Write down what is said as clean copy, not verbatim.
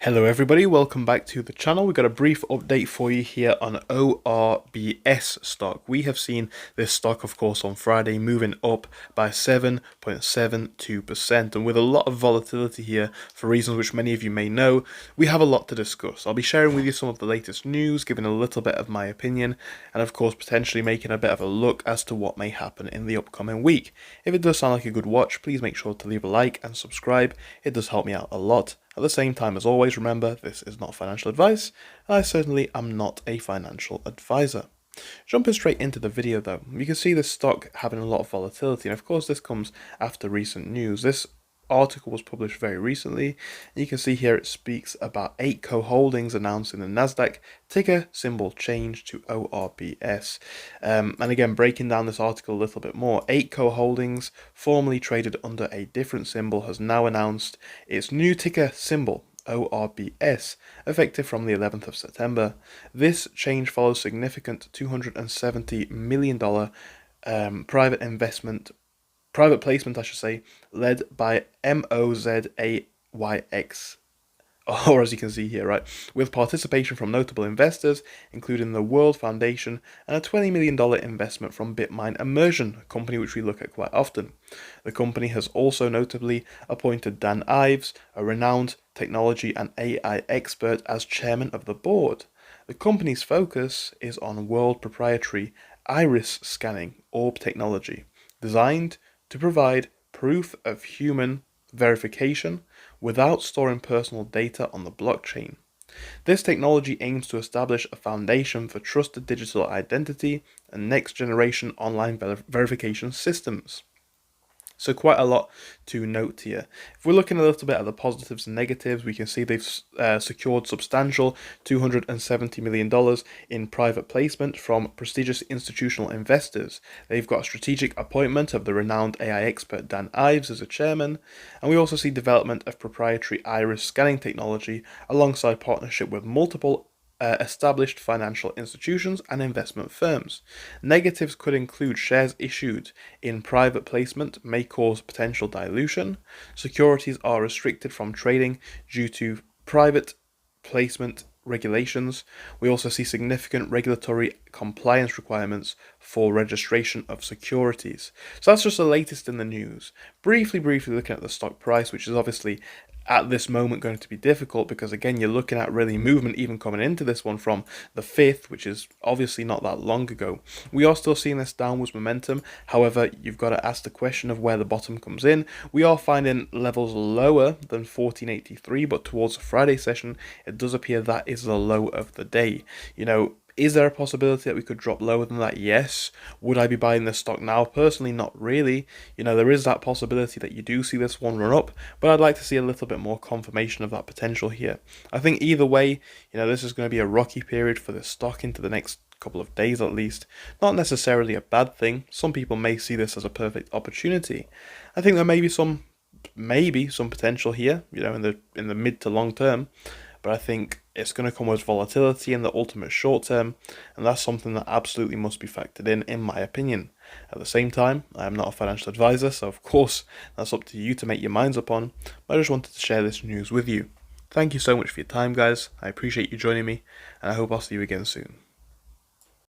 Hello everybody, welcome back to the channel. We've got a brief update for you here on ORBS stock. We have seen this stock, of course, on Friday moving up by 7.72%, and with a lot of volatility here for reasons which many of you may know, we have a lot to discuss. I'll be sharing with you some of the latest news, giving a little bit of my opinion, and of course potentially making a bit of a look as to what may happen in the upcoming week. If it does sound like a good watch, please make sure to leave a like and subscribe. It does help me out a lot. At the same time, as always, remember, this is not financial advice, and I certainly am not a financial advisor. Jumping straight into the video though, you can see the stock having a lot of volatility, and of course this comes after recent news. This article was published very recently, and you can see here it speaks about Eightco Holdings announcing the Nasdaq ticker symbol change to ORBS. And again, breaking down this article a little bit more, Eightco Holdings, formerly traded under a different symbol, has now announced its new ticker symbol, ORBS, effective from the 11th of September. This change follows significant $270 million private placement, led by MOZAYX, or as you can see here, right, with participation from notable investors, including the World Foundation and a $20 million investment from Bitmine Immersion, a company which we look at quite often. The company has also notably appointed Dan Ives, a renowned technology and AI expert, as chairman of the board. The company's focus is on world proprietary iris scanning orb technology, designed to provide proof of human verification without storing personal data on the blockchain. This technology aims to establish a foundation for trusted digital identity and next-generation online verification systems. So quite a lot to note here. If we're looking a little bit at the positives and negatives, we can see they've secured substantial $270 million in private placement from prestigious institutional investors. They've got a strategic appointment of the renowned AI expert Dan Ives as a chairman, and we also see development of proprietary iris scanning technology alongside partnership with multiple established financial institutions and investment firms. Negatives could include shares issued in private placement may cause potential dilution. Securities are restricted from trading due to private placement regulations. We also see significant regulatory compliance requirements for registration of securities. So that's just the latest in the news. Briefly looking at the stock price, which is obviously at this moment going to be difficult because again you're looking at really movement even coming into this one from the 5th, which is obviously not that long ago. We are still seeing this downwards momentum. However, you've got to ask the question of where the bottom comes in. We are finding levels lower than 1483, but towards the Friday session it does appear that is the low of the day. Is there a possibility that we could drop lower than that? Yes. Would I be buying this stock now? Personally, not really. There is that possibility that you do see this one run up, but I'd like to see a little bit more confirmation of that potential here. I think either way, this is going to be a rocky period for this stock into the next couple of days at least. Not necessarily a bad thing. Some people may see this as a perfect opportunity. I think there may be some potential here, in the mid to long term. But I think it's going to come with volatility in the ultimate short term, and that's something that absolutely must be factored in my opinion. At the same time, I am not a financial advisor, so of course that's up to you to make your minds up on, but I just wanted to share this news with you. Thank you so much for your time, guys. I appreciate you joining me, and I hope I'll see you again soon.